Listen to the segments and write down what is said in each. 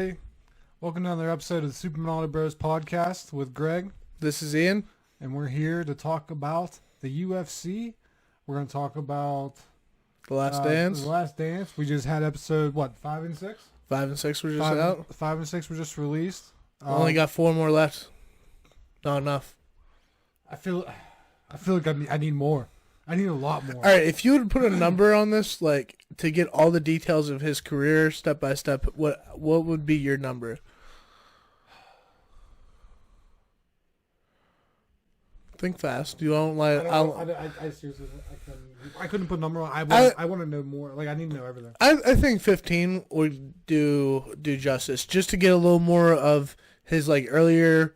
everybody. Welcome to another episode of the Super Binotto Bros podcast with Greg. This is Ian. And we're here to talk about the UFC. We're going to talk about The Last Dance. The Last Dance. We just had episode, 5 and 6? 5 and 6 were just out. 5 and 6 were just released. Only got 4 more left. Not enough. I feel like I need more. I need a lot more. All right, if you would put a number on this, like to get all the details of his career step by step, what would be your number? Think fast. You don't like. I seriously, I couldn't put a number on. I want to know more. Like I need to know everything. I think 15 would do justice, just to get a little more of his earlier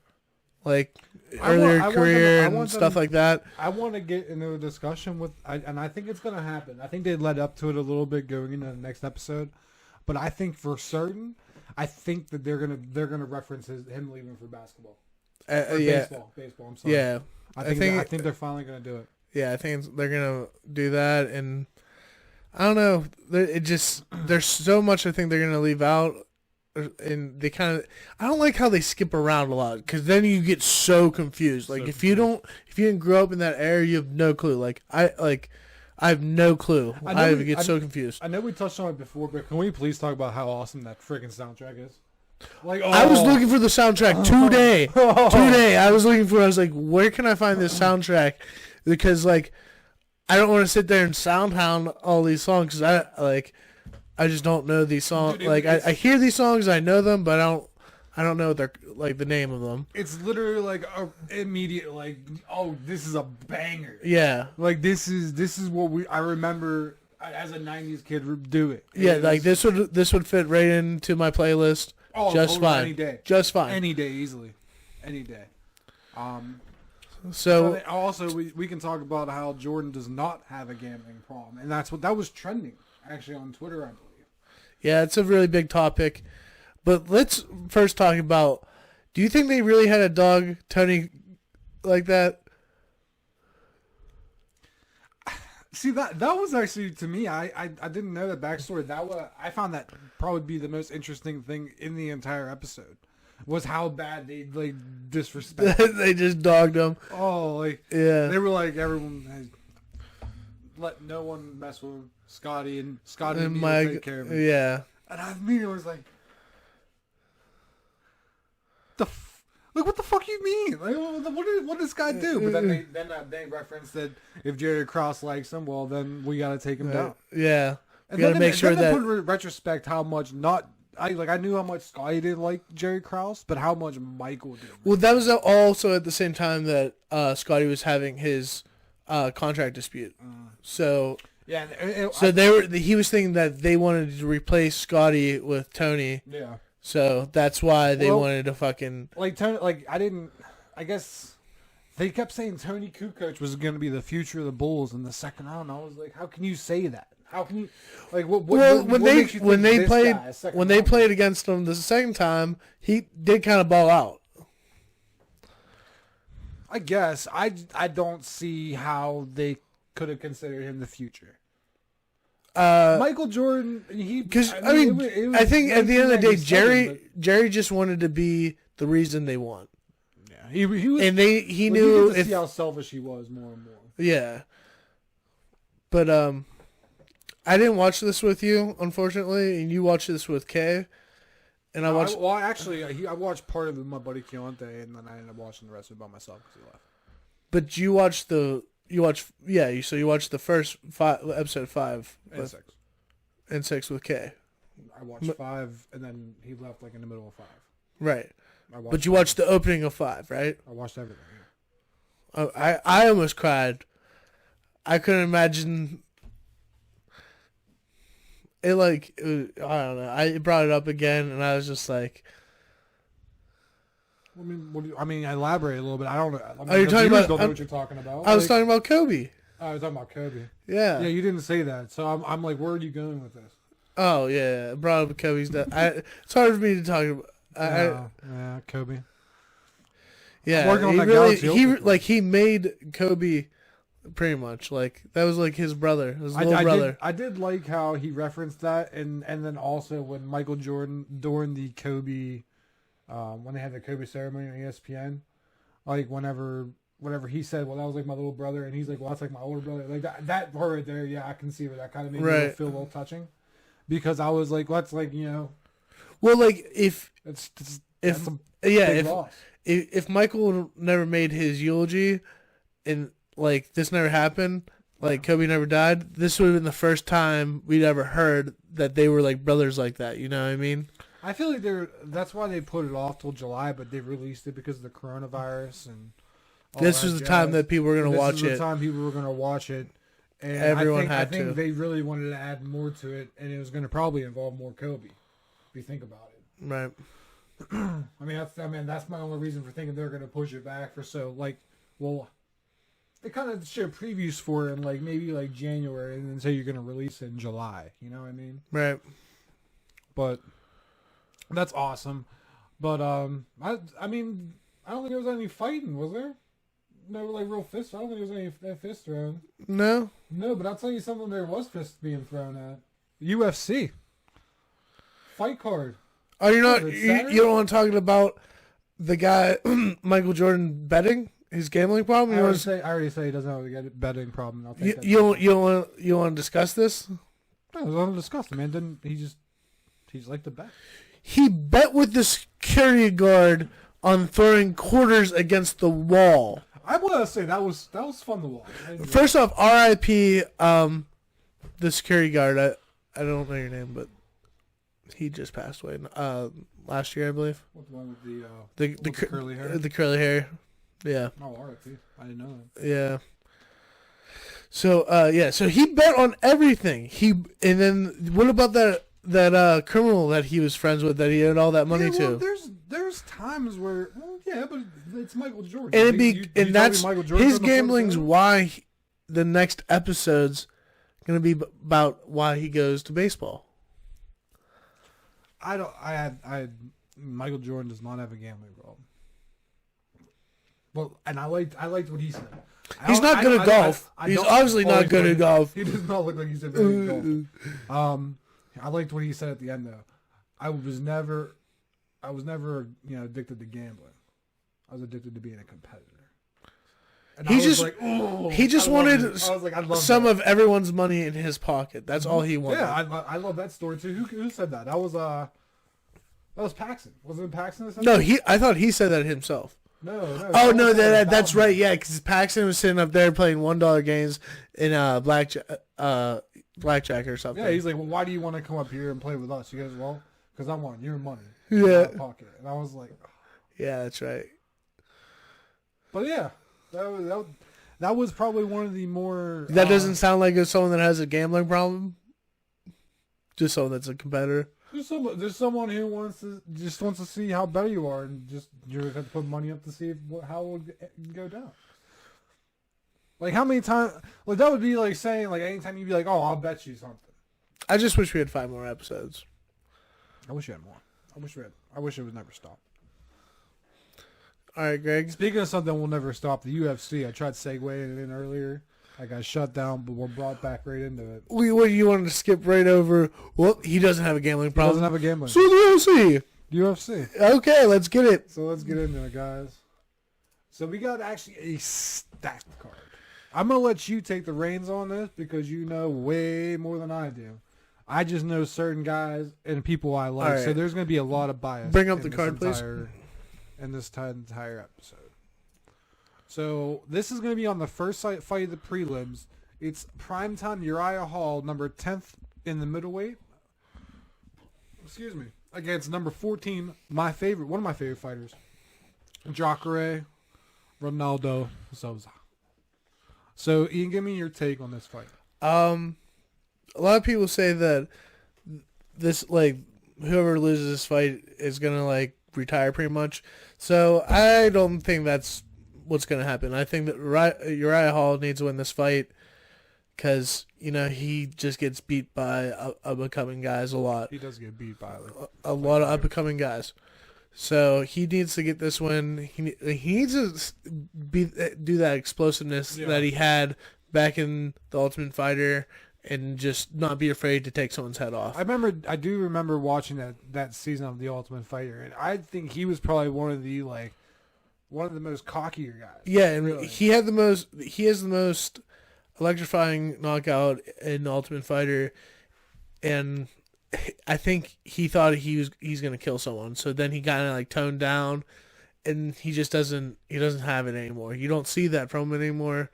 career and stuff like that. I want to get into a discussion with, and I think it's going to happen. I think they led up to it a little bit going into the next episode, but I think for certain, I think that they're gonna reference him leaving for basketball. Baseball. I'm sorry. Yeah, I think they're finally gonna do it. Yeah, I think they're gonna do that, and I don't know. There's so much I think they're gonna leave out. And they I don't like how they skip around a lot, because then you get so confused. If you didn't grow up in that era, you have no clue. I have no clue. I get so confused. I know we touched on it before, but can we please talk about how awesome that freaking soundtrack is? I was looking for the soundtrack today. Today, I was like, where can I find this soundtrack? Because I don't want to sit there and sound hound all these songs, because I just don't know these songs. Dude, I hear these songs, I know them, but I don't know their the name of them. It's literally immediate this is a banger. Yeah. This is what I remember as a 90s kid do it. Yeah, this would fit right into my playlist. Oh, just fine. Any day. Just fine. Any day easily. Any day. So also we can talk about how Jordan does not have a gambling problem, and that was trending actually on Twitter, I believe. Yeah, it's a really big topic. But let's first talk about, do you think they really had a dog, Tony, like that? See, that was actually, to me, I didn't know that backstory. I found that probably be the most interesting thing in the entire episode, was how bad they disrespected. They just dogged him. Oh, yeah. They were everyone let no one mess with Scotty, and Scotty and Mike take care of him. Yeah. And I immediately was like, what the fuck you mean? What did this guy do? But then they referenced that if Jerry Krause likes him, well, then we got to take him down. Yeah. And got to make sure that. Put in retrospect how much I knew how much Scotty did like Jerry Krause, but how much Michael did. Well, that was also at the same time that Scotty was having his contract dispute. So yeah, he was thinking that they wanted to replace Scotty with Tony. Yeah. So that's why they wanted to fucking Tony. I guess they kept saying Tony Kukoc was going to be the future of the Bulls in the second round. I was like, how can you say that? How can you when they played against him the second time, he did kind of ball out. I guess I don't see how they could have considered him the future. Michael Jordan, I think at the end of the day, Jerry just wanted to be the reason they won. Yeah, he was, and he knew see how selfish he was more and more. Yeah, but I didn't watch this with you, unfortunately, and you watched this with Kay. And I watched. I watched part of it with my buddy Keontae, and then I ended up watching the rest of it by myself because he left. But you watched so you watched the first episode 5 and 6 with Kay. I watched 5, and then he left in the middle of 5. Right. But you watched the opening of 5, right? I watched everything. Yeah. Oh, I almost cried. I couldn't imagine. I don't know. I brought it up again, and I was just like. Elaborate a little bit. I don't know. Are you talking about? Don't know what you're talking about. I was talking about Kobe. I was talking about Kobe. Yeah. Yeah, you didn't say that, so I'm like, where are you going with this? Oh yeah, I brought up Kobe's death. It's hard for me to talk about. Yeah, Kobe. Yeah, he made Kobe pretty much. Like that was like his brother, his little brother. I did like how he referenced that, and then also when Michael Jordan during the Kobe, when they had the Kobe ceremony on ESPN, like whenever he said, well, that was like my little brother, and he's like, well, that's like my older brother. Like that part right there, yeah, I can see where that kind of made me feel a little touching, because I was like, well, that's like, you know, well, like if loss. If Michael never made his eulogy, and like this never happened, like Kobe never died, this would have been the first time we'd ever heard that they were like brothers like that. You know what I mean? I feel like that's why they put it off till July, but they released it because of the coronavirus and. This was the time that people were going to watch it. This was the time people were going to watch it, and I think they really wanted to add more to it, and it was going to probably involve more Kobe. If you think about it, right? That's my only reason for thinking they're going to push it back for they kind of show previews for it in like maybe like January, and then say you're going to release it in July. You know what I mean? Right. But that's awesome. But I don't think there was any fighting, was there? No, like real fists. I don't think there was any fists thrown. No, but I'll tell you something. There was fists being thrown at UFC fight card. Oh, you're not. You don't want to talk about the guy Michael Jordan betting his gambling problem. I already say he doesn't have a betting problem. I'll take that. You want to discuss this? No, it was undiscussed. Man, didn't he just like to bet? He bet with the security guard on throwing quarters against the wall. I want to say that was fun to watch. First off, R.I.P. The security guard. I don't know your name, but he just passed away last year, I believe. What, the one with the curly hair? The curly hair. Yeah. Oh, R.I.P. I didn't know that. Yeah. So so he bet on everything. And then what about that criminal that he was friends with that he had all that money to? There's times where, but it's Michael Jordan. And that's his gambling's why the next episode's going to be about why he goes to baseball. Michael Jordan does not have a gambling problem. Well, and I liked what he said. He's not good at golf. He's obviously not good at golf. He does not look like he's very good at golf. I liked what he said at the end though. I was never addicted to gambling. I was addicted to being a competitor. And he just wanted some of everyone's money in his pocket. That's all he wanted. Yeah, I love that story too. Who said that? That was Paxson. Wasn't it Paxson? No, I thought he said that himself. No. Oh no, that's right. Yeah, because Paxson was sitting up there playing $1 games in blackjack or something. Yeah, he's like, well, why do you want to come up here and play with us? He goes, well, because I want your money. Yeah. In my pocket. And I was like, oh. Yeah, that's right. But yeah, that was probably one of the more. That doesn't sound like it's someone that has a gambling problem. Just someone that's a competitor. There's someone who wants to see how better you are, and you have to put money up to see how it will go down. Like how many times? Like that would be like saying like anytime you'd be like, oh, I'll bet you something. I just wish we had 5 more episodes. I wish we had more. I wish it would never stop. All right, Greg. Speaking of something will never stop, the UFC. I tried segueing it in earlier. I got shut down, but we're brought back right into it. What you wanted to skip right over? Well, he doesn't have a gambling problem. He doesn't have a gambling. So the UFC. Okay, let's get it. So let's get into it, guys. So we got actually a stacked card. I'm gonna let you take the reins on this because you know way more than I do. I just know certain guys and people I like, so there's gonna be a lot of bias. Bring up the card, please. In this entire episode. So this is going to be on the first fight of the prelims. It's primetime Uriah Hall, number 10th in the middleweight. Excuse me. Against number 14, one of my favorite fighters, Jacare Ronaldo Souza. So Ian, give me your take on this fight. A lot of people say that this whoever loses this fight is gonna retire pretty much. So I don't think that's what's going to happen. I think that Uriah Hall needs to win this fight because, he just gets beat by up-and-coming guys a lot. He does get beat by a lot of up-and-coming guys. So he needs to get this win. He needs to do that explosiveness that he had back in the Ultimate Fighter and just not be afraid to take someone's head off. I do remember watching that season of the Ultimate Fighter, and I think he was probably one of the most cockier guys. Yeah, and really. he has the most electrifying knockout in Ultimate Fighter, and I think he thought he's gonna kill someone. So then he kind of like toned down, and he doesn't have it anymore. You don't see that from him anymore.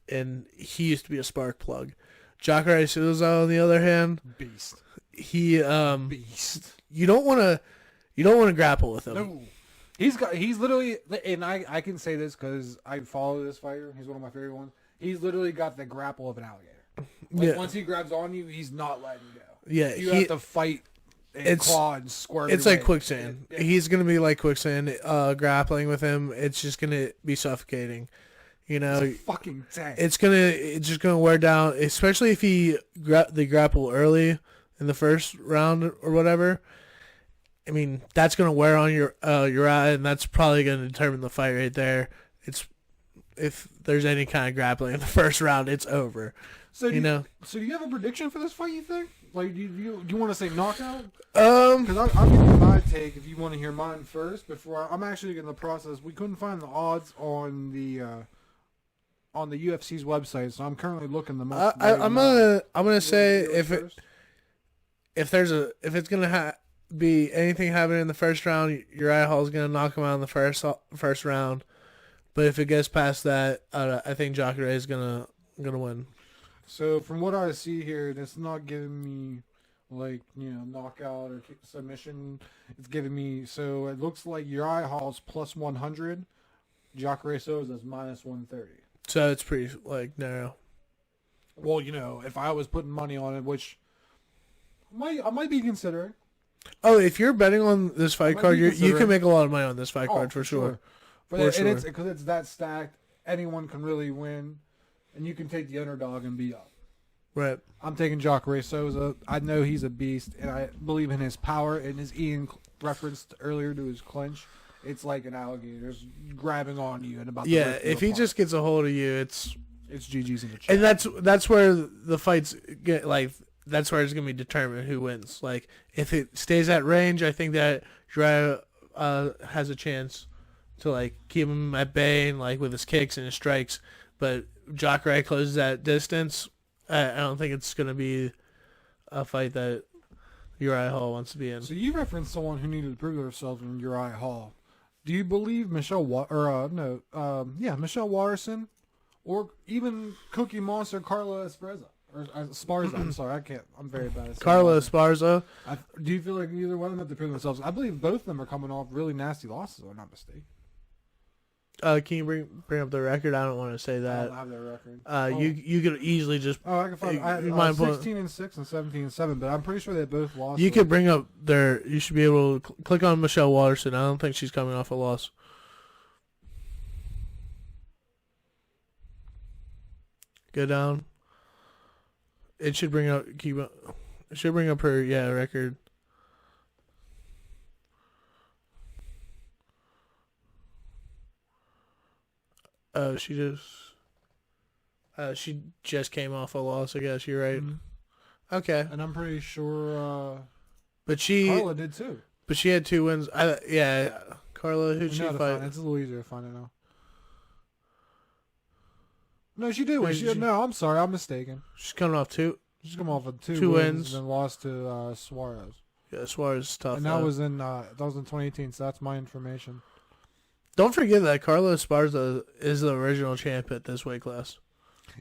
And he used to be a spark plug. Jacare Souza, on the other hand, beast. He beast. You don't want to grapple with him. No. He's literally, and I can say this because I follow this fighter. He's one of my favorite ones. He's literally got the grapple of an alligator. Like, once he grabs on you, he's not letting you go. Yeah, you have to fight and claw and squirm. It's like quicksand. Yeah. He's gonna be like quicksand. Grappling with him, it's just gonna be suffocating. You know, it's a fucking tank. It's just gonna wear down, especially if they grapple early in the first round or whatever. I mean, that's gonna wear on your eye, and that's probably gonna determine the fight right there. If there's any kind of grappling in the first round, it's over. So do you have a prediction for this fight? You think? Like, do you want to say knockout? Because I'll give you my take if you want to hear mine first. I'm actually in the process. We couldn't find the odds on the UFC's website, so I'm currently looking them up. I'm gonna say if it's gonna be anything happening in the first round, Uriah Hall's gonna knock him out in the first round. But if it gets past that, I think Jacare is gonna win. So from what I see here, it's not giving me knockout or submission. It's giving me, so it looks like Uriah Hall's plus 100, Jacare Souza's minus 130. So it's pretty narrow. Well, if I was putting money on it, which I might be considering. Oh, if you're betting on this fight card, you can make a lot of money on this fight card for sure. But it's because it's that stacked, anyone can really win, and you can take the underdog and be up. Right. I'm taking Jacare Souza. I know he's a beast, and I believe in his power. And as Ian referenced earlier to his clinch, it's like an alligator grabbing on you and about. Yeah, if he just gets a hold of you, it's GG's in the chat. And that's where the fights get that's where it's gonna be determined who wins. Like if it stays at range, I think that Uriah has a chance to keep him at bay and with his kicks and his strikes. But Jacare closes that distance. I don't think it's gonna be a fight that Uriah Hall wants to be in. So you referenced someone who needed to prove themselves in Uriah Hall. Do you believe Michelle Watterson, or even Cookie Monster Carla Esparza? Esparza, I'm sorry, I'm very bad at Carla Esparza. Do you feel like either one of them have to prove themselves? I believe both of them are coming off really nasty losses, if I'm not mistaken. Can you bring up the record? I don't want to say that. I don't have their record. You could easily just. Oh, I can find. 16-6 and 17-7, but I'm pretty sure they both lost. You could bring up their. You should be able to click on Michelle Watterson. I don't think she's coming off a loss. Go down. It should bring up. It should bring up her record. She just came off a loss. I guess you're right. Mm-hmm. Okay, and I'm pretty sure. But Carla did too. But she had 2 wins. Carla, who'd she fight? It's a little easier to find it now. No, she did win. No, I'm sorry, I'm mistaken. She's coming off 2. She's coming off of 2 wins and then lost to Suarez. Yeah, Suarez is tough. And that was in 2018. So that's my information. Don't forget that Carla Esparza is the original champ at this weight class.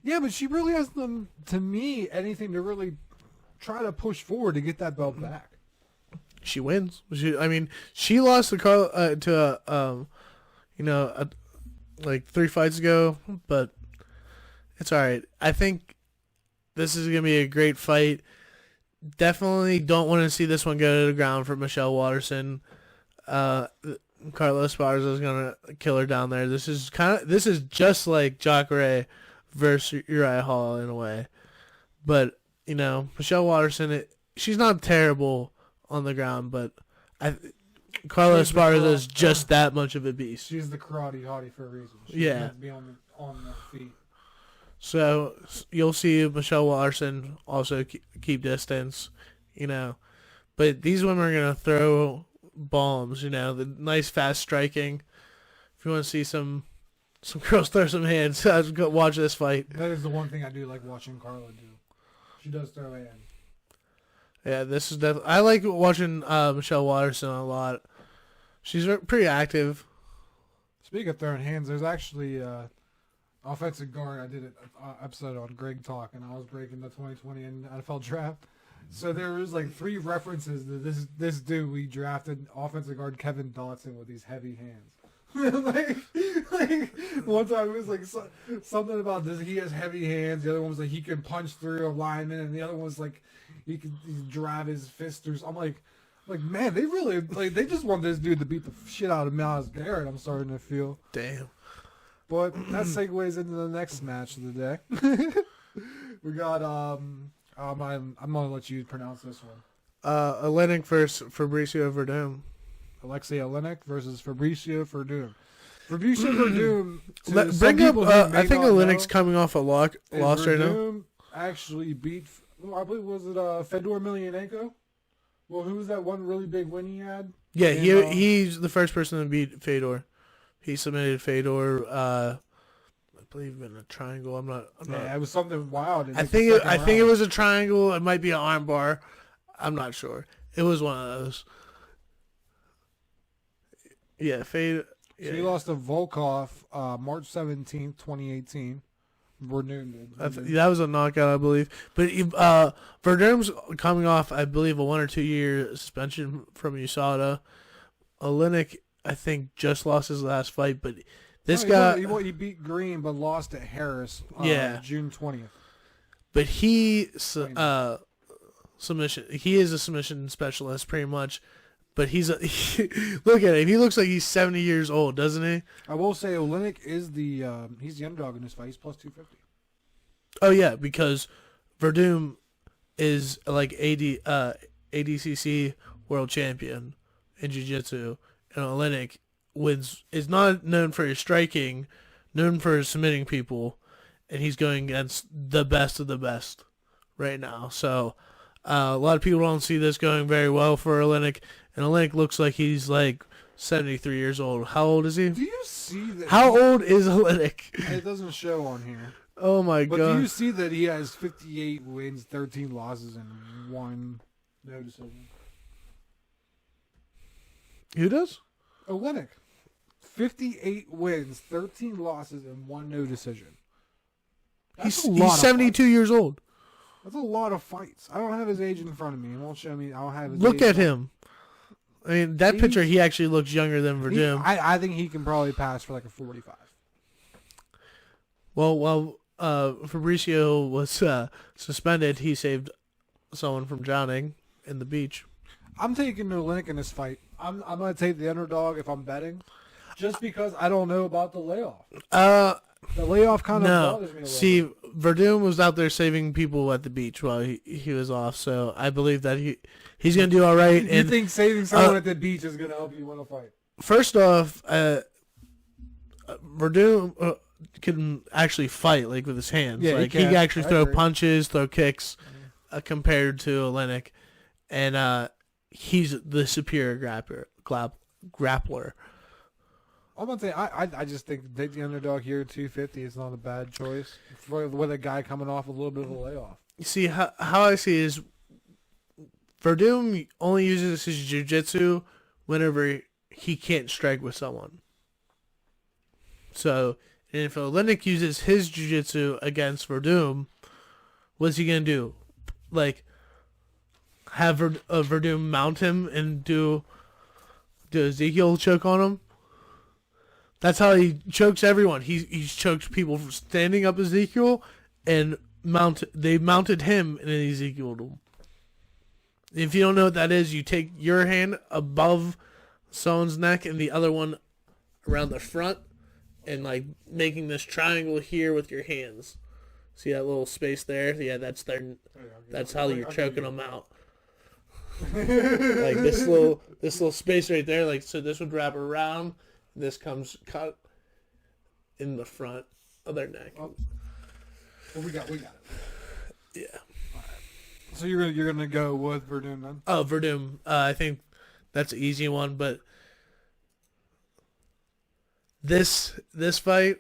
Yeah, but she really hasn't done, to me, anything to really try to push forward to get that belt back. She wins. She lost to Carla 3 fights ago, but it's all right. I think this is gonna be a great fight. Definitely don't want to see this one go to the ground for Michelle Watterson. Carla Esparza is gonna kill her down there. This is just like Jacare versus Uriah Hall in a way, but Michelle Watterson, she's not terrible on the ground, but Carla Esparza is just that much of a beast. She's the karate hottie for a reason. She yeah, has to be on the feet. So you'll see Michelle Watterson also keep distance, you know. But these women are going to throw bombs, you know, the nice fast striking. If you want to see some girls throw some hands, go watch this fight. That is the one thing I do like watching Carla do. She does throw hands. Yeah, this is definitely. I like watching Michelle Watterson a lot. She's pretty active. Speaking of throwing hands, there's actually offensive guard. I did an episode on Greg Talk, and I was breaking the 2020 NFL draft. So there was like 3 references to this dude we drafted, offensive guard Kevin Dotson, with these heavy hands. like one time it was like something about this. He has heavy hands. The other one was like he can punch through a lineman, and the other one was like he can drive his fist through. I'm like man, they really they just want this dude to beat the shit out of Myles Garrett. I'm starting to feel. Damn. But that segues into the next match of the day. We got I'm gonna let you pronounce this one. Olenek versus Fabricio Verdum. Alexei Olenek versus Fabricio Verdum. Fabricio Verdum. Bring up. I think Olenek's coming off a loss right now. Verdum actually beat. I believe was it Fedor Emelianenko. Well, who was that one really big win he had? Yeah, he's the first person to beat Fedor. He submitted Fedor. I believe in a triangle. I'm not. Yeah, it was something wild. I think it was a triangle. It might be an arm bar. I'm not sure. It was one of those. Yeah, Fedor. Yeah. So he lost to Volkov March 17th, 2018. That was a knockout, I believe. But Verdum's coming off, I believe, a 1 or 2 year suspension from USADA. Olenek, I think, just lost his last fight, but he beat Green but lost to Harris. June 20th. But he submission. He is a submission specialist, pretty much. But look at him. He looks like he's 70 years old, doesn't he? I will say Olenek is he's the underdog in this fight. He's plus 250. Oh yeah, because Verdum is like ADCC world champion in jiu-jitsu, and Olenek is not known for his striking, known for submitting people, and he's going against the best of the best right now. So a lot of people don't see this going very well for Olenek. And Olenek looks like he's like 73 years old. How old is he? Do you see that? How old is Olenek? It doesn't show on here. Oh my god! But do you see that he has 58 wins, 13 losses, and 1 no decision? Who does? Olenek. 58 wins, 13 losses, and 1 no decision. He's 72 years old. That's a lot of fights. I don't have his age in front of me. It won't show me. I don't have his Look age. at him. I mean, that picture, he actually looks younger than Verdum. I think he can probably pass for like a 45. Well, while Fabricio was suspended, he saved someone from drowning in the beach. I'm taking Olenek in this fight. I'm going to take the underdog if I'm betting, just because I don't know about the layoff. The layoff kind of bothers me a little. See, Verdum was out there saving people at the beach while he was off, so I believe that he's going to do all right. You think saving someone at the beach is going to help you win a fight? First off, Verdum can actually fight like with his hands. Yeah, like he can actually throw punches, throw kicks, compared to Olenek, and he's the superior grappler. I'm gonna say I just think take the underdog here at 250 is not a bad choice with a guy coming off a little bit of a layoff. You see how I see it is Verdum only uses his jiu-jitsu whenever he can't strike with someone. So if Olenek uses his jiu-jitsu against Verdum, what's he gonna do? Like have Verdum mount him and do Ezekiel choke on him? That's how he chokes everyone. He's choked people from standing up Ezekiel, and they mounted him and then Ezekieled him. If you don't know what that is, you take your hand above someone's neck and the other one around the front, and like making this triangle here with your hands. See that little space there? Yeah, that's how you're choking them out. Like this little space right there. Like so, this would wrap around. This comes cut in the front of their neck. But we got it. Yeah. So you're gonna go with Verdum then? Oh, Verdum. I think that's an easy one, but this fight.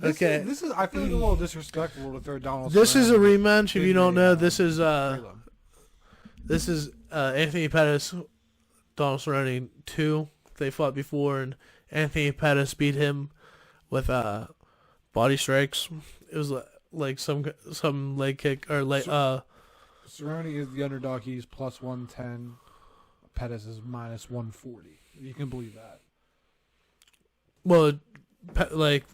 Okay. This is I feel like a little disrespectful to throw Donald. This is a Cerrone. rematch. If you don't know, this is prelim. Anthony Pettis, Donald Cerrone 2. They fought before, and Anthony Pettis beat him with body strikes. It was like some leg kick or like Cerrone is the underdog. He's plus 110. Pettis is minus 140. You can believe that. Well, like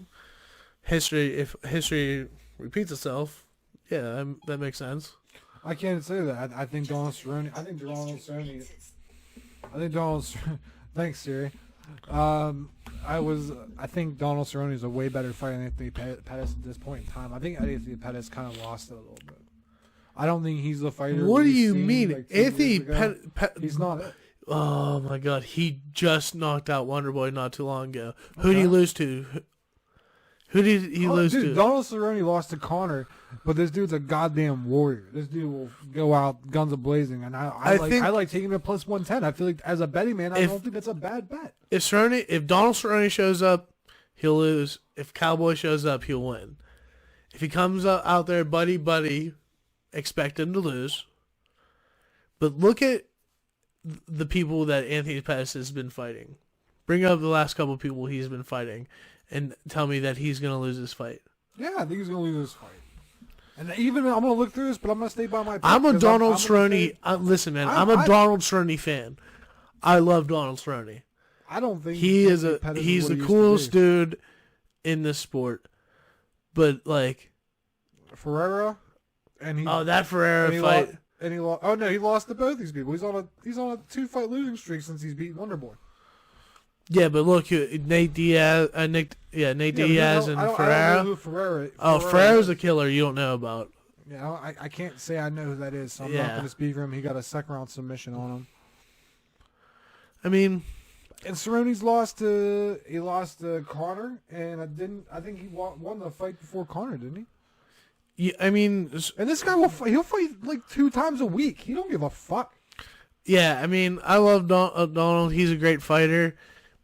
history. If history repeats itself, yeah, that makes sense. I can't say that. I think Donald Cerrone. Thanks, Siri. I think Donald Cerrone is a way better fighter than Anthony Pettis at this point in time. I think Anthony Pettis kind of lost it a little bit. I don't think he's the fighter. What do you seen, mean, like, Anthony Pettis? He's not. Oh my God, he just knocked out Wonderboy not too long ago. Who did he lose to? Who did he lose to? Donald Cerrone lost to Conor, but this dude's a goddamn warrior. This dude will go out guns a blazing, and I like taking him at plus 110. I feel like as a betting man, I don't think that's a bad bet. If Donald Cerrone shows up, he'll lose. If Cowboy shows up, he'll win. If he comes out there, buddy, expect him to lose. But look at the people that Anthony Pettis has been fighting. Bring up the last couple of people he's been fighting, and tell me that he's going to lose this fight. Yeah, I think he's going to lose this fight. And even I'm going to look through this, but I'm going to stay by my pick. I'm a Donald Cerrone. Listen, man, I'm a Donald Cerrone fan. I love Donald Cerrone. I don't think he's the coolest dude in this sport. But like Ferreira, and that Ferreira fight. He lost to both these people. He's on a 2-fight losing streak since he's beaten Wonderboy. Yeah, but look, Nate Diaz, Diaz and Ferreira. I don't know who Ferreira. Ferreira's a killer you don't know about. Yeah, I can't say I know who that is, so I'm not going to speak for him. He got a second-round submission on him. I mean, and Cerrone's lost to Conor, and I think he won the fight before Conor, didn't he? Yeah, I mean, and this guy he'll fight like 2 times a week. He don't give a fuck. Yeah, I mean, I love Donald. He's a great fighter,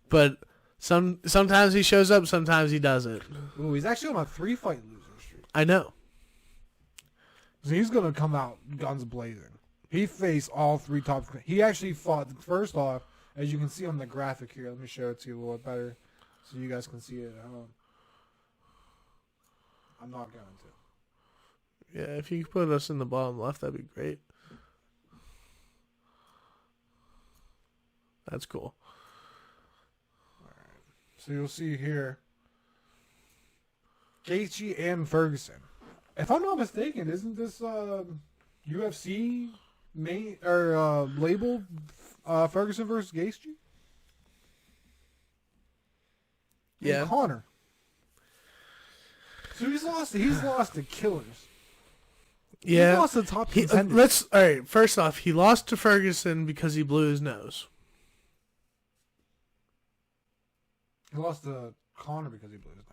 but sometimes he shows up, sometimes he doesn't. Ooh, he's actually on a 3-fight losing streak. I know. So he's gonna come out guns blazing. He faced all 3 top. He actually fought first off, as you can see on the graphic here. Let me show it to you a little bit better, so you guys can see it at home. I'm not going to. Yeah, if you could put us in the bottom left, that'd be great. That's cool. All right. So you'll see here, Gaethje and Ferguson. If I'm not mistaken, isn't this UFC main or labeled Ferguson versus Gaethje? Yeah, and Conor. So he's lost to killers. Yeah, he lost to top contenders. All right. First off, he lost to Ferguson because he blew his nose. He lost to Conor because he blew his nose.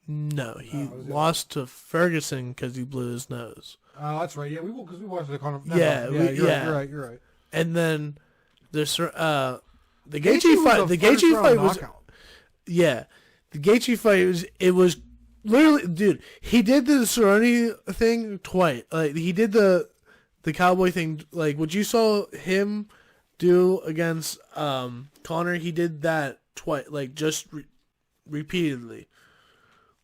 No, he lost to Ferguson because he blew his nose. Oh, that's right. Yeah, because we watched the Conor. You're right. And then there's the Gaethje fight. The Gaethje fight was knockout. Yeah, the Gaethje fight was literally, dude. He did the Cerrone thing twice. Like he did the Cowboy thing. Like what you saw him do against Conor. He did that twice. Like just repeatedly.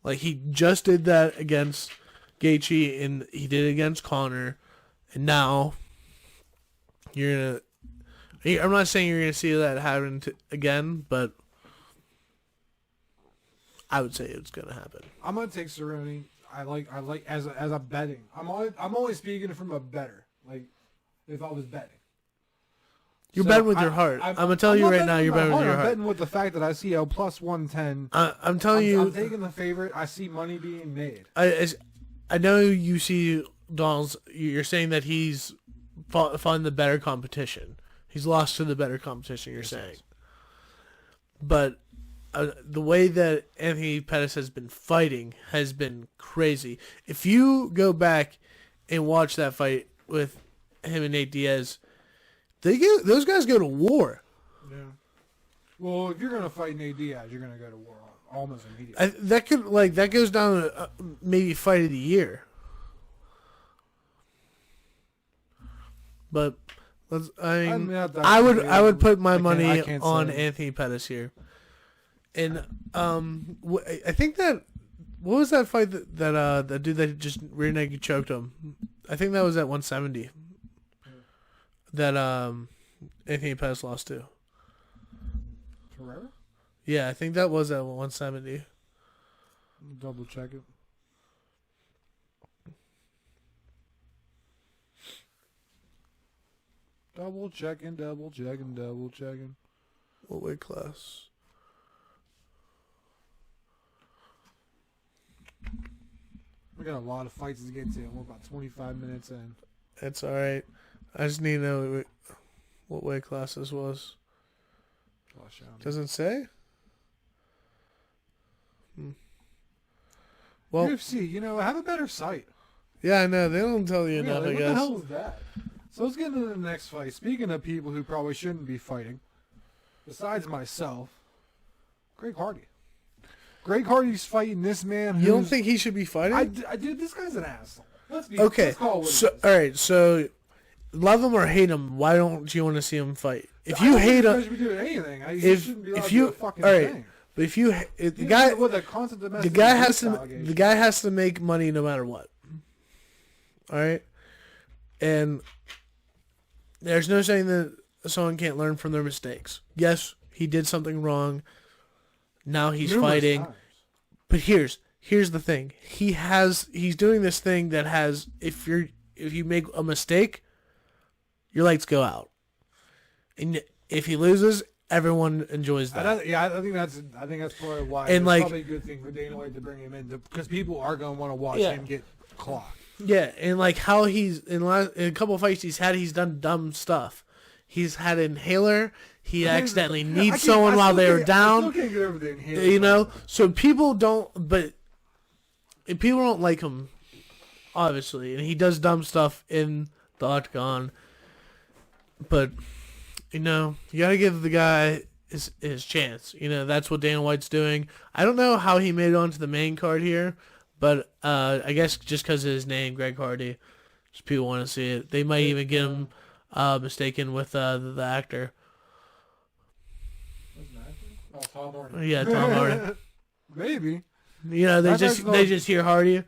Like he just did that against Gaethje, and he did it against Conor, and now you're gonna. I'm not saying you're gonna see that happen again, but I would say it's gonna happen. I'm gonna take Cerrone. I like as a betting. I'm only speaking from a better. Like if I was betting. You're betting with your heart. I'm gonna tell you right now, you're betting with your heart. I'm betting with the fact that I see a plus 110. I'm telling you, I'm taking the favorite. I see money being made. I know you see Donald's. You're saying that he's fought the better competition. He's lost to the better competition. You're saying, but the way that Anthony Pettis has been fighting has been crazy. If you go back and watch that fight with him and Nate Diaz, those guys go to war. Yeah. Well, if you're gonna fight Nate Diaz, you're gonna go to war almost immediately. That goes down to maybe fight of the year. But I would put my money on Anthony Pettis here. And I think that what was that fight that dude that just rear naked choked him? I think that was at 170. That Anthony Pettis lost to. Herrera? Yeah, I think that was at 170. Double check it. Double checking. What weight class? We got a lot of fights to get to. We're about 25 minutes in. That's all right. I just need to know what weight class this was. Doesn't say? Well, UFC, have a better site. Yeah, I know. They don't tell you enough, I guess. What the hell is that? So let's get into the next fight. Speaking of people who probably shouldn't be fighting, besides myself, Greg Hardy. Greg Hardy's fighting this man. You don't think he should be fighting? Dude, this guy's an asshole. Let's all right, so love him or hate him, why don't you want to see him fight? If you hate him, but if the guy has to make money no matter what. All right, and there's no saying that someone can't learn from their mistakes. Yes, he did something wrong. Now he's fighting. Times. But here's the thing. He's doing this thing that has if you make a mistake, your lights go out. And if he loses, everyone enjoys that. I think that's probably why it's probably a good thing for Dana White to bring him in because people are going to want to watch him get clocked. Yeah, and how he's in a couple of fights he's done dumb stuff. He's had an inhaler. He accidentally needs someone while they were down. I still can't get over the inhaler. So people don't like him, obviously, and he does dumb stuff in the octagon. But you gotta give the guy his chance. That's what Dana White's doing. I don't know how he made it onto the main card here, but I guess just because of his name, Greg Hardy, just people want to see it. They might even get him mistaken with the actor. Tom Hardy. Yeah, Tom Hardy. Maybe. They just hear Hardy.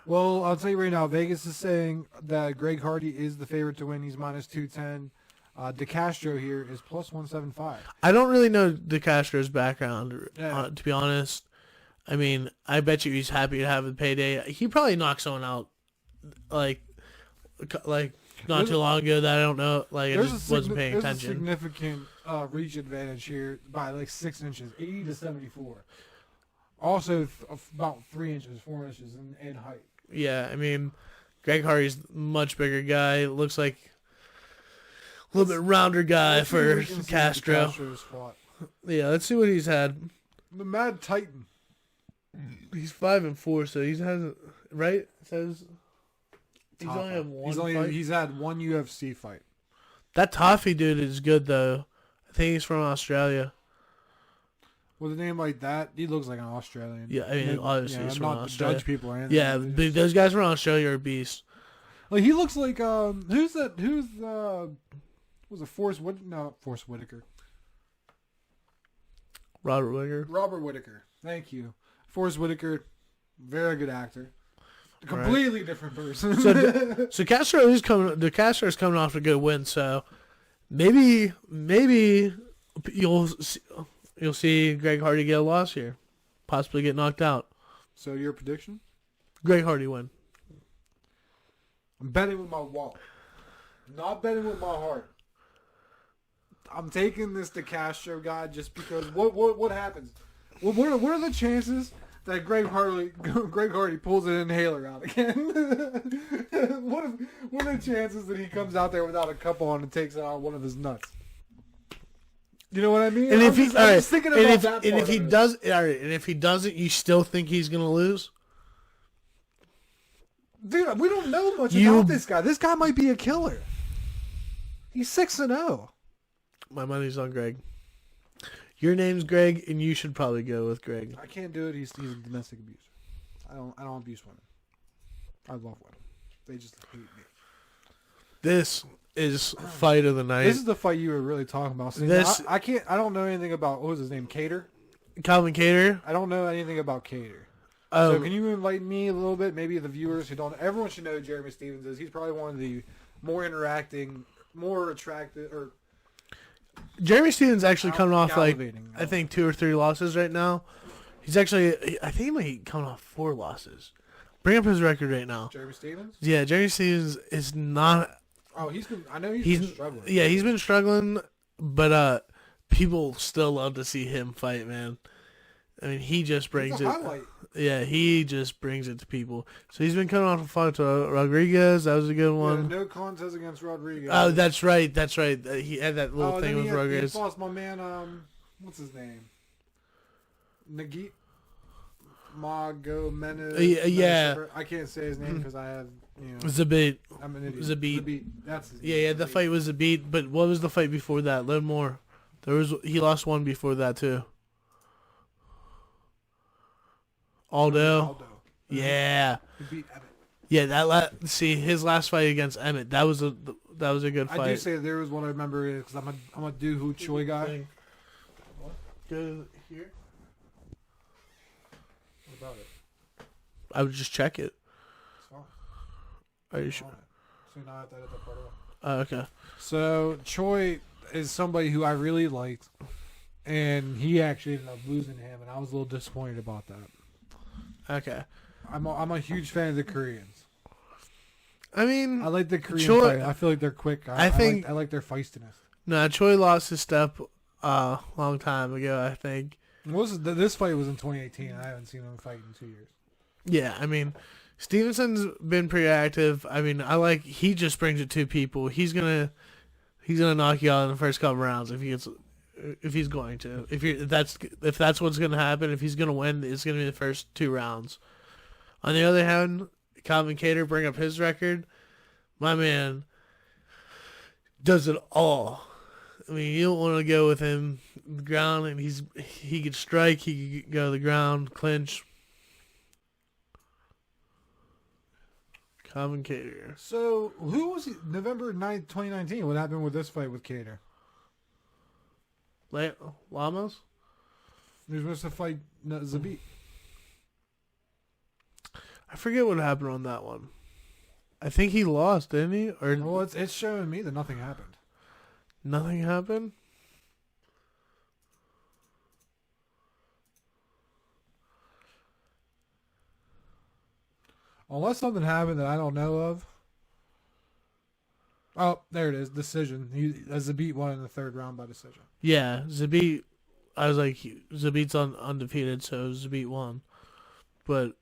Well, I'll tell you right now, Vegas is saying that Greg Hardy is the favorite to win. He's minus 210. DeCastro here is plus 175. I don't really know DeCastro's background, to be honest. I mean, I bet you he's happy to have the payday. He probably knocked someone out, like not too long ago that I don't know. I just wasn't paying attention. There's a significant reach advantage here by 6 inches, 80 to 74. Also, about 3 inches, 4 inches in height. Yeah, I mean, Greg Hardy's a much bigger guy. Looks like a little bit rounder guy for Castro. Yeah, let's see what he's had. The Mad Titan. He's 5-4, so he hasn't. Right? It says he's only had one fight. He's had one UFC fight. That Toffee dude is good though. I think he's from Australia. With a name like that, he looks like an Australian. Yeah, I mean, obviously he's from Australia. Judge people or anything. Yeah, but those guys from Australia are beasts. He looks like who's that? Was it Forrest Whitaker? Robert Whitaker. Robert Whitaker. Thank you. Forrest Whitaker, very good actor. A completely different person. So Castro is coming off a good win. So maybe you'll see Greg Hardy get a loss here, possibly get knocked out. So your prediction? Greg Hardy win. I'm betting with my wallet, not betting with my heart. I'm taking this DeCastro guy just because. What happens? What are the chances that Greg Hardy pulls an inhaler out again? what are the chances that he comes out there without a cup on and takes out one of his nuts? You know what I mean? And I'm if he, just, all I'm right, just thinking and about if, that and part if he of it. does, all right, and if he doesn't, you still think he's gonna lose? Dude, we don't know much You- about this guy. This guy might be a killer. He's 6-0. My money's on Greg. Your name's Greg, and you should probably go with Greg. I can't do it. He's a domestic abuser. I don't abuse women. I love women. They just hate me. This is fight of the night. This is the fight you were really talking about. See, This- I can't. I don't know anything about what was his name, Cater. Calvin Kattar. I don't know anything about Cater. So Um, can you enlighten me a little bit? Maybe the viewers who don't. Everyone should know who Jeremy Stevens is. He's probably one of the more interacting, more attractive, or Jeremy Stevens actually coming off like gallivanting. I think 2 or 3 losses right now. He's actually I think he might be coming off 4 losses. Bring up his record right now. Jeremy Stevens. Yeah, Jeremy Stevens is not. Oh, I know he's been struggling. Yeah, he's been struggling, but people still love to see him fight, man. I mean, he just brings It's it. a highlight. Yeah, he just brings it to people. So he's been coming off a fight to Rodriguez. That was a good Yeah, one. no contest against Rodriguez. Oh, that's right. That's right. He had that little thing then with he Rodriguez. lost my man. What's his name? Nagit Magomedov. Yeah. I can't say his name because I have Zabit. I'm an idiot. Zabit. That's his name. Yeah, the Zabit. fight was a beat. But what was the fight before that? A little more. He lost one before that too. Aldo. Yeah. He beat Emmett. Yeah, see his last fight against Emmett. That was a good fight. I do say there was one I remember because I'm a Doo Hoo Choi guy. Go here. What about it? I would just check it. It's fine. Are you I'm sure? on it. So now I have to edit that part out. Oh, okay. So Choi is somebody who I really liked, and he actually ended up losing him, and I was a little disappointed about that. Okay. I'm a huge fan of the Koreans. I mean, I like the Korean Choi- fight. I feel like they're quick. I think- I like their feistiness. no, Choi lost his step a long time ago, I think. This fight was in 2018. I haven't seen him fight in 2 years. Yeah, I mean, Stevenson's been pretty active. I mean, he just brings it to people. He's gonna knock you out in the first couple rounds if he's going to. If that's what's gonna happen, if he's gonna win, it's gonna be the first 2 rounds. On the other hand, Calvin Kattar bring up his record. My man does it all. I mean, you don't want to go with him on the ground, and he could strike, he could go to the ground, clinch. Calvin Kattar. So who was he? November 9th, 2019. What happened with this fight with Cater? Lamas? He was supposed to fight Zabit. I forget what happened on that one. I think he lost, didn't he? Or Well, it's showing me that nothing happened. nothing happened? Unless something happened that I don't know of. Oh, there it is. Decision. Zabit won in the 3rd round by decision. Yeah, Zabit. I was like, Zabit's undefeated, so Zabit won. But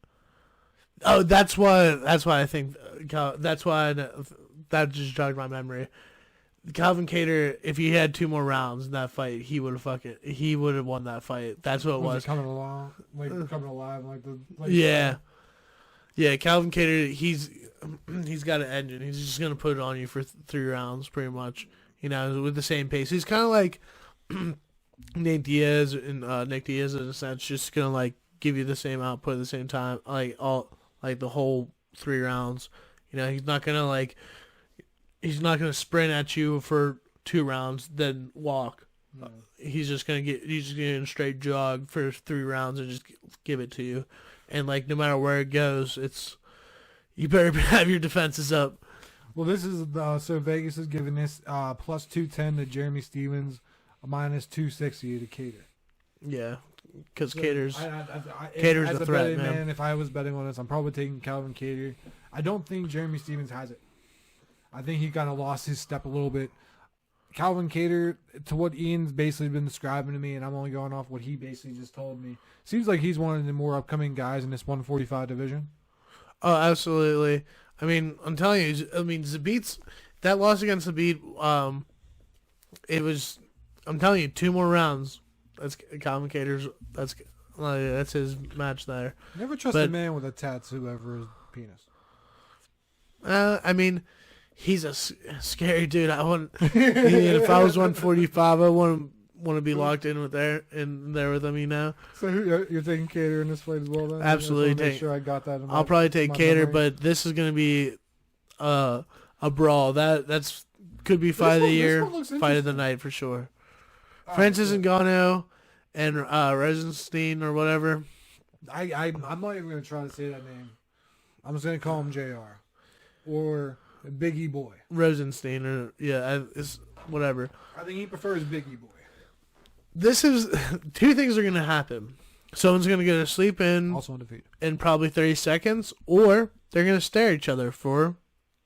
that's why I think that just jogged my memory. Calvin Kattar, if he had 2 more rounds in that fight, he would have won that fight. That's what it was. Coming along, coming alive, Yeah. Yeah, Calvin Kattar, he's got an engine. He's just gonna put it on you for 3 rounds, pretty much. You know, with the same pace. He's kind of like Nate Diaz and Nick Diaz in a sense, just gonna like give you the same output at the same time, like the whole 3 rounds. You know, he's not gonna sprint at you for 2 rounds then walk. No. He's just gonna a straight jog for 3 rounds and just give it to you. And like no matter where it goes, you better have your defenses up. Well, this is so Vegas is giving this plus 210 to Jeremy Stevens, minus 260 to Cater. Yeah, because So Cater's Cater's a threat, betting man. If I was betting on this, I'm probably taking Calvin Cater. I don't think Jeremy Stevens has it. I think he kind of lost his step a little bit. Calvin Cater, to what Ian's basically been describing to me, and I'm only going off what he basically just told me, seems like he's one of the more upcoming guys in this 145 division. Oh, absolutely. I mean, I'm telling you, Zabit's that loss against Zabit. It was I'm telling you, 2 more rounds. That's commentators. That's his match there. Never trust a man with a tattoo over his penis. I mean, he's a scary dude. I wouldn't. If I was 145, I wouldn't want to be locked in there with him. You know. So you're taking Cater in this fight as well, then? Absolutely. Make sure I got that. I'll probably take Cater, but this is going to be a brawl. That's could be fight of the year, fight of the night for sure. Francis Ngannou and Rosenstein or whatever. I'm not even going to try to say that name. I'm just going to call him JR. Or Biggie Boy. Rosenstein or, it's whatever. I think he prefers Biggie Boy. This is, 2 things are going to happen. Someone's going to get a sleep also undefeated. In probably 30 seconds, or they're going to stare at each other for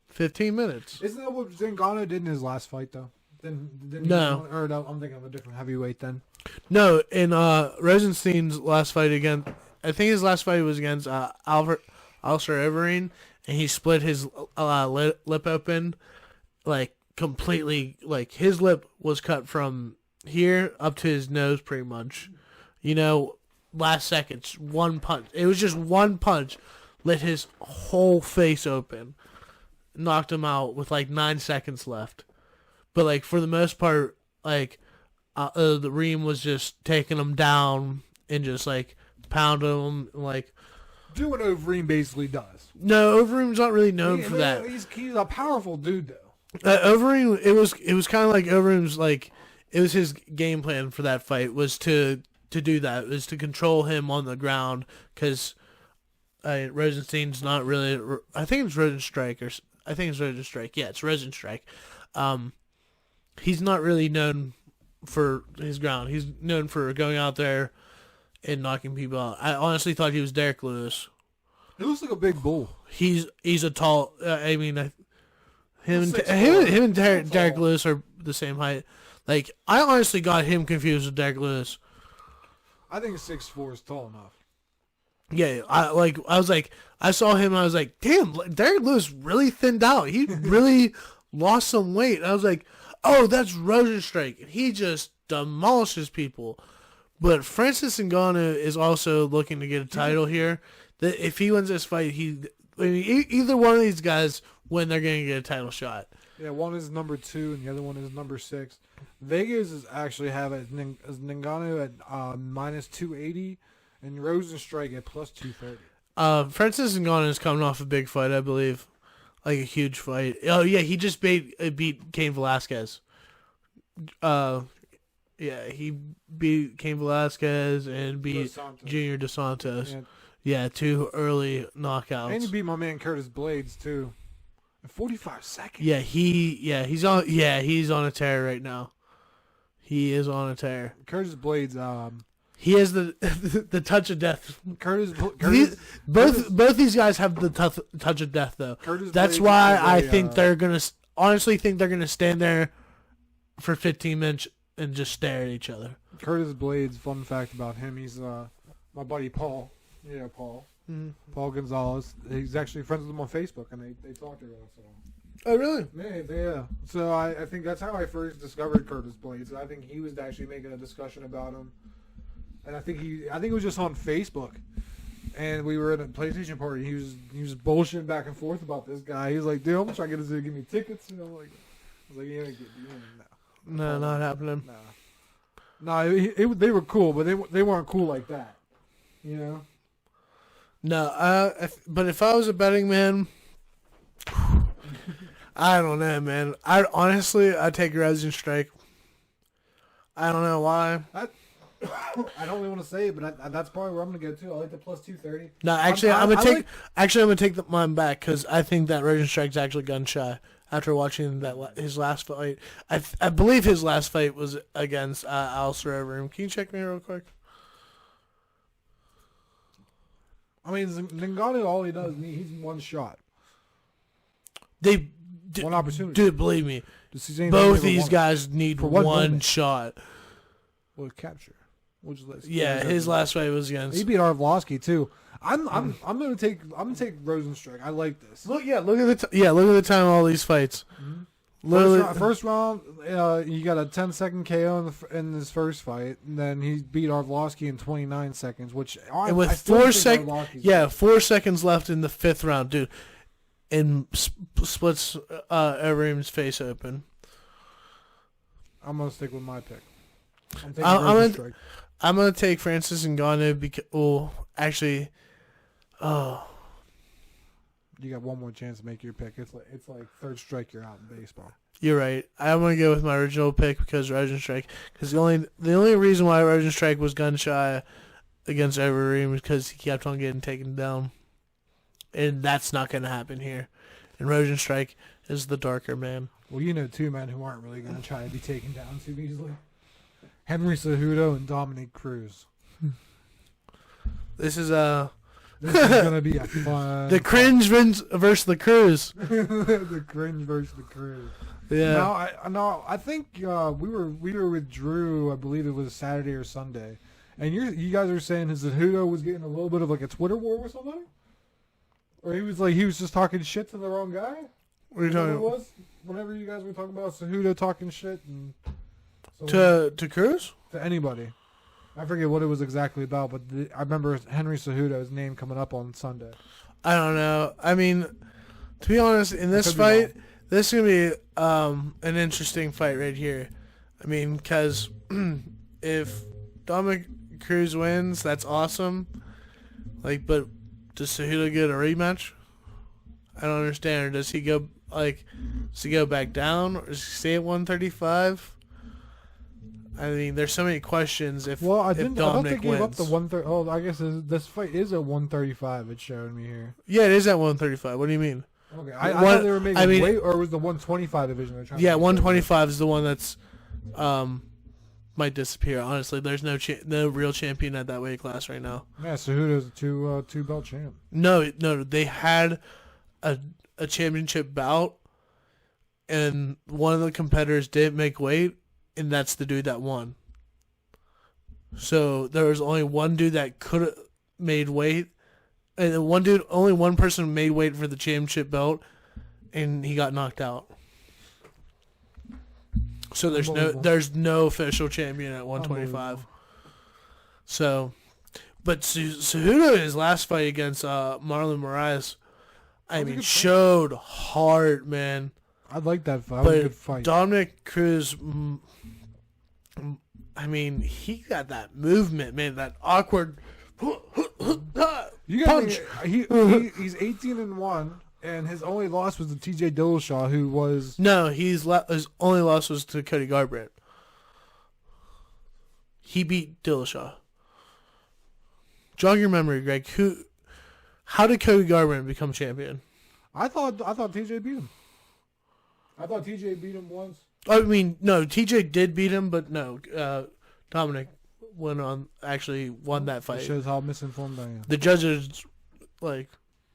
15 minutes. Isn't that what Ngannou did in his last fight, though? No. No, I'm thinking of a different heavyweight then. No, in Rosenstein's last fight I think his last fight was against Alistair Overeem, and he split his lip open, like, completely. Like, his lip was cut from here up to his nose, pretty much. You know, last seconds, one punch. It was just one punch, lit his whole face open, knocked him out with, like, 9 seconds left. But, like, for the most part, like, the Reem was just taking him down and just, like, pounding him, like... Do what Overeem basically does. No, Overeem's not really known for that. He's a powerful dude, though. Overeem, it was kind of like Overeem's, like... It was his game plan for that fight, was to do that, was to control him on the ground, because Rosenstein's not really... I think it's Rosenstrike, Yeah, it's Rosenstrike. He's not really known for his ground. He's known for going out there and knocking people out. I honestly thought he was Derek Lewis. He looks like a big bull. He's a tall... him and Derek Lewis are the same height. Like, I honestly got him confused with Derek Lewis. I think 6'4" is tall enough. Yeah, I saw him and I was like, damn, Derek Lewis really thinned out. He really lost some weight. And I was like, oh, that's Rosenstrike. He just demolishes people. But Francis Ngannou is also looking to get a title here. That if he wins this fight, either one of these guys win, they're going to get a title shot. Yeah, one is number 2 and the other one is number 6. Vegas is actually have it as Ngannou at minus 280 and Rosenstrike at plus 230. Francis Ngannou is coming off a big fight, I believe. Like a huge fight. Oh, yeah, he just beat Cain Velasquez. Yeah, he beat Cain Velasquez and beat Junior Dos Santos. Yeah, 2 early knockouts. And he beat my man Curtis Blades, too. In 45 seconds. Yeah, he's on a tear right now. He is on a tear. Curtis Blades, he has the touch of death. Both these guys have the touch of death, though. Curtis That's Blades why I think they're gonna stand there for 15 minutes and just stare at each other. Curtis Blades, fun fact about him, he's my buddy Paul. Yeah, Paul. Mm-hmm. Paul Gonzalez. He's actually friends with him on Facebook, and they talk every once in a while. Oh, really? Yeah. So I think that's how I first discovered Curtis Blades. I think he was actually making a discussion about him, and I think it was just on Facebook, and we were at a PlayStation party. He was bullshitting back and forth about this guy. He was like, "Dude, I'm trying to get this dude to give me tickets." And I was like, "You ain't No, not happening." No, they were cool, but they weren't cool like that, you know. No, but if I was a betting man, I don't know, man. I'd take Rosenstrike. I don't know why. I don't really want to say it, but that's probably where I'm gonna go too. I like the plus 230. No, actually, I'm gonna take mine back because I think that Rosenstrike's actually gun shy. After watching his last fight, I believe his last fight was against Alistair Overeem. Can you check me real quick? I mean, Ngannou, all he does, he's one shot. One opportunity. Dude, believe me, both these guys need one shot. Well, capture. His last fight was against. He beat Arlovsky too. I'm gonna take Rosenstrike. I like this. Look at the time of all these fights. Mm-hmm. Literally, First round, you got a 10-second KO in his first fight, and then he beat Arlovsky in 29 seconds, which and with 4 seconds left in the 5th round, dude, and splits Evereem's face open. I'm gonna stick with my pick. I'm gonna take Francis Ngannou because, you got one more chance to make your pick. It's like third strike, you're out in baseball. You're right. I'm gonna go with my original pick because Rosenstrike. Because the only reason why Rosenstrike was gun shy against Overeem was because he kept on getting taken down, and that's not gonna happen here. And Rosenstrike is the darker man. Well, you know two men who aren't really gonna try to be taken down too easily: Henry Cejudo and Dominic Cruz. This is gonna be a fun. The cringe versus the Cruz. The cringe versus the Cruz. Yeah. I think we were with Drew. I believe it was Saturday or Sunday, and you guys are saying his Cejudo was getting a little bit of like a Twitter war with somebody, or he was just talking shit to the wrong guy. What are you talking about? Whenever you guys were talking about Cejudo talking shit and to Cruz, to anybody. I forget what it was exactly about, but I remember Henry Cejudo's name coming up on Sunday. I don't know. I mean, to be honest, in this fight, this is going to be an interesting fight right here. I mean, because if Dominic Cruz wins, that's awesome. Like, but does Cejudo get a rematch? I don't understand. Or does he go back down? Or does he stay at 135? I mean, there's so many questions. I thought they gave up the 130. Oh, I guess this fight is at 135. It's showing me here. Yeah, it is at 135. What do you mean? Okay, I thought they were making weight, or was the 125 division? 125 is the one that's might disappear. Honestly, there's no real champion at that weight class right now. Yeah, Cejudo's a two belt champ. No, they had a championship bout, and one of the competitors didn't make weight. And that's the dude that won. So there was only one dude that could have made weight, and only one person made weight for the championship belt, and he got knocked out. So there's no official champion at 125. So, but Cejudo in his last fight against Marlon Moraes, showed heart, man. I like that fight. That was a good fight. Dominic Cruz, he got that movement, man. That awkward punch. He's 18-1, and his only loss was to T.J. Dillashaw, who was his only loss was to Cody Garbrandt. He beat Dillashaw. Jog your memory, Greg. How did Cody Garbrandt become champion? I thought T.J. beat him. I thought TJ beat him once. I mean, no, TJ did beat him, but no, Dominic won that fight. It shows how misinformed I am. The judges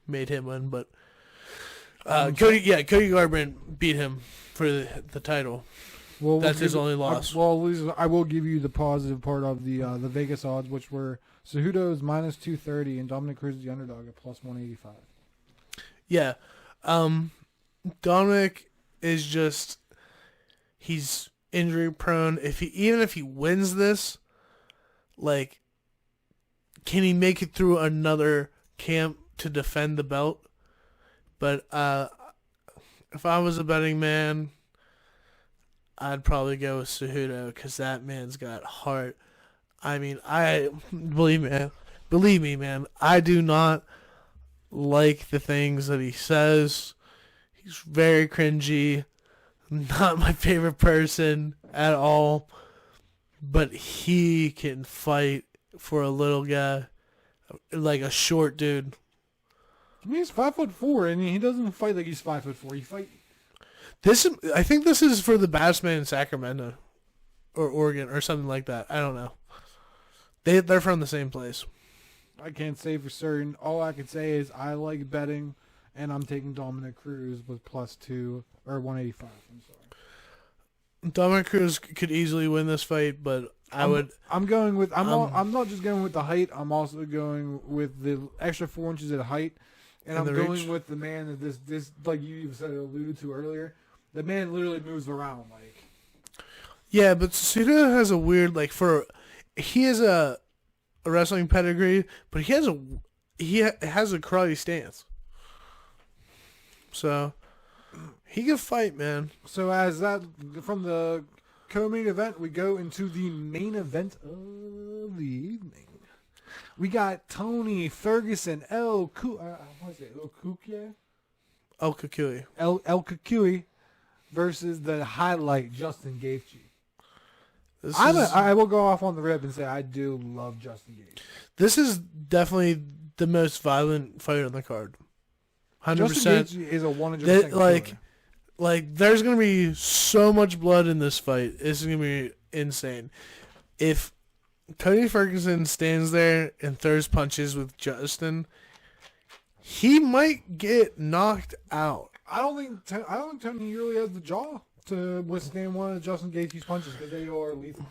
made him win, but Cody Garbrandt beat him for the title. Well, that's his only loss. I will give you the positive part of the Vegas odds, which were Cejudo is minus 230 and Dominic Cruz is the underdog at plus 185. Yeah, Dominic is just, he's injury prone. Even if he wins this, can he make it through another camp to defend the belt? But if I was a betting man, I'd probably go with Cejudo because that man's got heart. I mean, believe me, man, I do not like the things that he says. He's very cringy, not my favorite person at all, but he can fight for a little guy, like a short dude. I mean, he's 5'4", and he doesn't fight like he's 5'4". He fight. I think this is for the baddest man in Sacramento, or Oregon, or something like that. I don't know. They're from the same place. I can't say for certain. All I can say is I like betting. And I'm taking Dominic Cruz with plus 2 or 185. I'm sorry. Dominic Cruz could easily win this fight, but I'm not just going with the height. I'm also going with the extra 4 inches at height, and I'm going with the man that this like you said alluded to earlier. The man literally moves around like. Yeah, but Cejudo has a weird he has a wrestling pedigree, but he has a karate stance. So he can fight, man. So as that from the co-main event, we go into the main event of the evening. We got Tony Ferguson, El Kukui versus the highlight Justin Gaethje. I will go off on the rip and say I do love Justin Gaethje. This is definitely the most violent fight on the card. 100%. Justin Gaethje is a 100% like there's gonna be so much blood in this fight. It's gonna be insane. If Tony Ferguson stands there and throws punches with Justin, he might get knocked out. I don't think Tony really has the jaw to withstand one of Justin Gaethje's punches because they are lethal.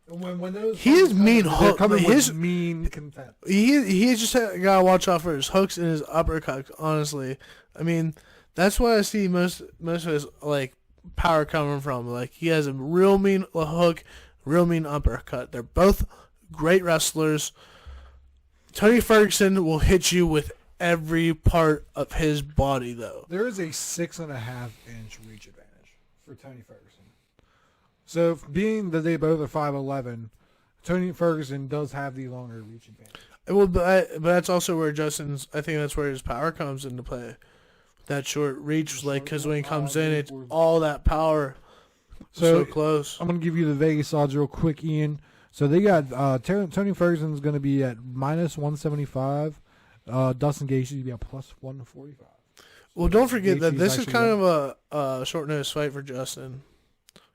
When those he is mean hook. His mean content. He just gotta watch out for his hooks and his uppercuts. Honestly, I mean that's why I see most of his power coming from. Like he has a real mean hook, real mean uppercut. They're both great wrestlers. Tony Ferguson will hit you with every part of his body, though. There is a 6.5-inch reach advantage for Tony Ferguson. So, being that they both are 5'11", Tony Ferguson does have the longer reach advantage. Well, but that's also where Justin's. I think that's where his power comes into play. That short reach, because when he comes in, it's all that power. So close. I'm gonna give you the Vegas odds real quick, Ian. So they got Tony Ferguson's going to be at -175. Dustin Gaethje is going to be at +145. Well, don't forget that this is kind of a short notice fight for Justin,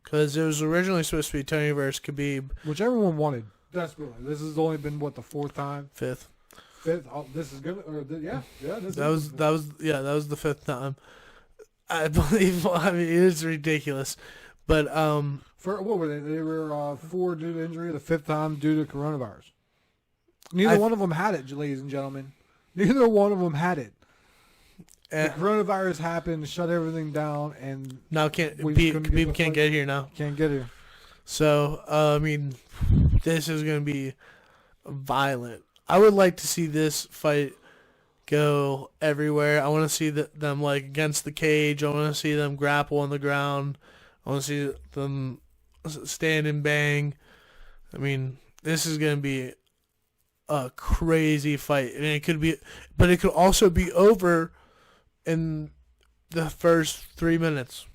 because it was originally supposed to be Tony versus Khabib, which everyone wanted desperately. This has only been the fourth time. Fifth. Oh, this is good. Yeah. That was the fifth time. I believe. I mean, it is ridiculous, but For what were they? They were 4 due to injury. The 5th time due to coronavirus. Neither one of them had it, ladies and gentlemen. Neither one of them had it. The coronavirus happened, shut everything down, and now Khabib can't get here now. Can't get here. So I mean, this is going to be violent. I would like to see this fight go everywhere. I want to see them against the cage. I want to see them grapple on the ground. I want to see them stand and bang. I mean, this is going to be a crazy fight, and it could also be over in the first 3 minutes,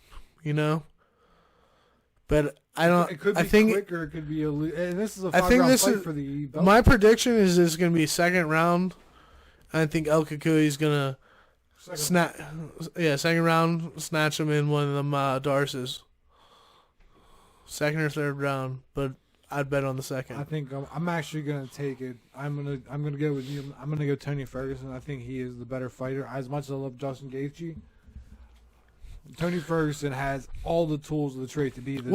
But I don't. It could be quicker. It could be and this is a 5-round fight for the belt. My prediction is this is going to be second round. I think El Kukui is going to second round, snatch him in one of them Darces. Second or third round, but I'd bet on the second. I think I'm actually gonna take it. I'm gonna go with you. I'm gonna go Tony Ferguson. I think he is the better fighter. As much as I love Justin Gaethje, Tony Ferguson has all the tools of the trade to be the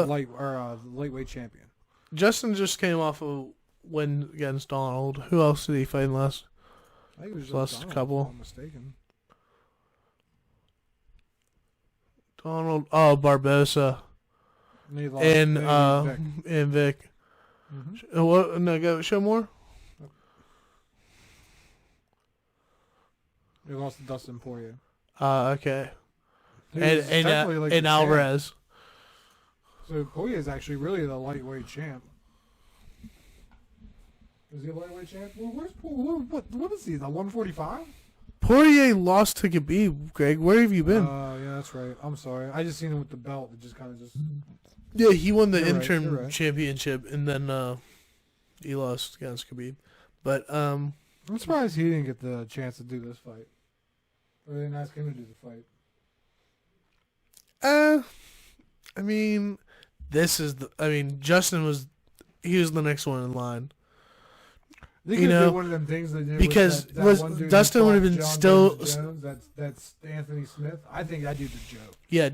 lightweight champion. Justin just came off a win against Donald. Who else did he fight last? I think it was last Donald, couple. if I'm mistaken. Donald. Barbosa. And Vic. Mm-hmm. What? No, go show more. He lost to Dustin Poirier. Okay. And Alvarez. So Poirier is actually really the lightweight champ. Is he a lightweight champ? Well, where's Poirier? What is he? The 145? Poirier lost to Khabib. Greg, where have you been? Yeah, that's right. I'm sorry. I just seen him with the belt. It just kind of just. Yeah, he won the interim championship, and then he lost against Khabib. But I'm surprised he didn't get the chance to do this fight. Or they didn't ask him to do the fight. I mean, Justin was the next one in line. They could do one of them things they did because that Dustin would have been still. Jones, that's Anthony Smith. I think that dude's a joke. Yeah,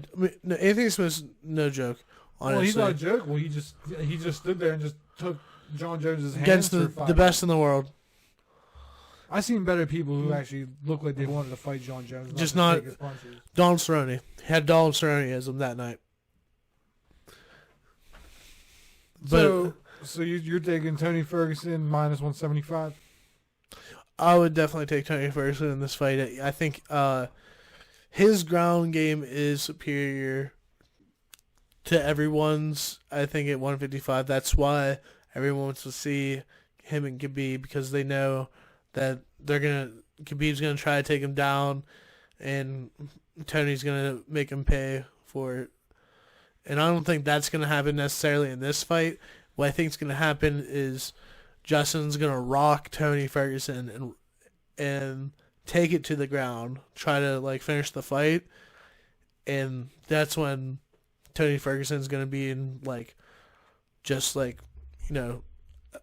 Anthony Smith's no joke. Honestly. Well, he's not a joke. Well, he just stood there and just took John Jones's hands against the best in the world. I seen better people who actually looked like they wanted to fight John Jones. Just to not take his punches. Donald Cerrone. Had Donald Cerrone as him that night. But So you're taking Tony Ferguson minus 175? I would definitely take Tony Ferguson in this fight. I think his ground game is superior to everyone's. I think at 155. That's why everyone wants to see him and Khabib, because they know that Khabib's gonna try to take him down, and Tony's gonna make him pay for it. And I don't think that's gonna happen necessarily in this fight. What I think is gonna happen is Justin's gonna rock Tony Ferguson and take it to the ground, try to like finish the fight, and that's when Tony Ferguson's gonna be in like just like, you know,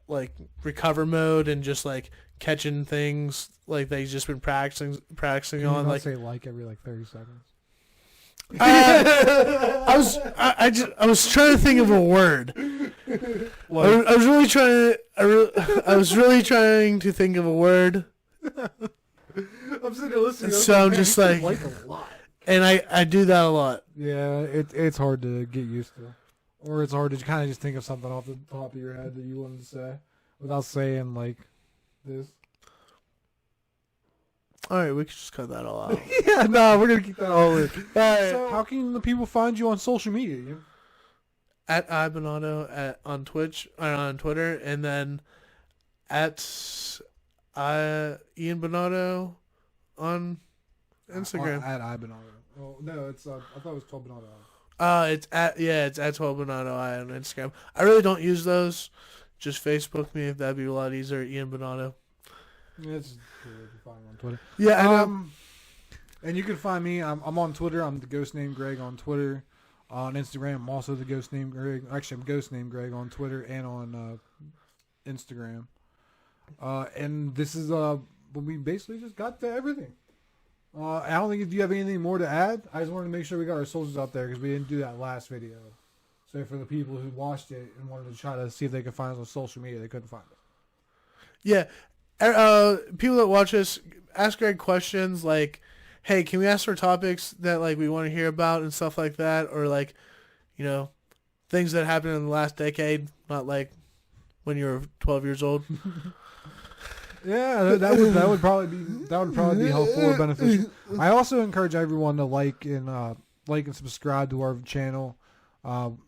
like recover mode and just like catching things like that he's just been practicing on. Like say like every like 30 seconds. I was trying to think of a word. Like, I was really trying. I was really trying to think of a word. I'm sitting there listening. So I'm just like a lot. And I do that a lot. Yeah, it's hard to get used to, or it's hard to kind of just think of something off the top of your head that you wanted to say without saying like this. All right, we can just cut that all out. Yeah, no, we're gonna keep that all in. All right. So, how can the people find you on social media? At Binotto on Twitch or on Twitter, and then at Ian Binotto on Instagram. At Binotto. Oh no, it's I thought it was 12 Binotto. It's at 12 Binotto on Instagram. I really don't use those. Just Facebook me if that'd be a lot easier. Ian Binotto. Yeah, it's cool if you find me on Twitter. Yeah, and you can find me. I'm on Twitter. I'm the Ghost Named Greg on Twitter. On Instagram, I'm also the Ghost Named Greg. Actually, I'm Ghost Named Greg on Twitter and on Instagram. And this is when we basically just got to everything. I don't think if you have anything more to add. I just wanted to make sure we got our socials out there because we didn't do that last video. So for the people who watched it and wanted to try to see if they could find us on social media, they couldn't find us. Yeah. People that watch us, ask Greg questions like, hey, can we ask for topics that like we want to hear about and stuff like that, or like, you know, things that happened in the last decade, not like when you were 12 years old. Yeah, that would probably be helpful or beneficial. I also encourage everyone to like and subscribe to our channel.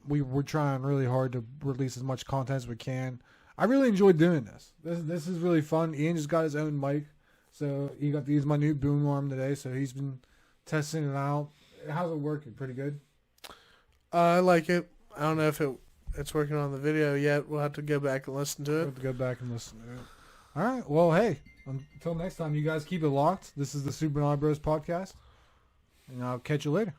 We're trying really hard to release as much content as we can. I really enjoyed doing this. This is really fun. Ian just got his own mic, so he got to use my new boom arm today. So he's been testing it out. How's it working? Pretty good. I like it. I don't know if it's working on the video yet. We'll have to go back and listen to it. We'll have to go back and listen to it. All right. Well, hey, until next time, you guys keep it locked. This is the Super Bros podcast, and I'll catch you later.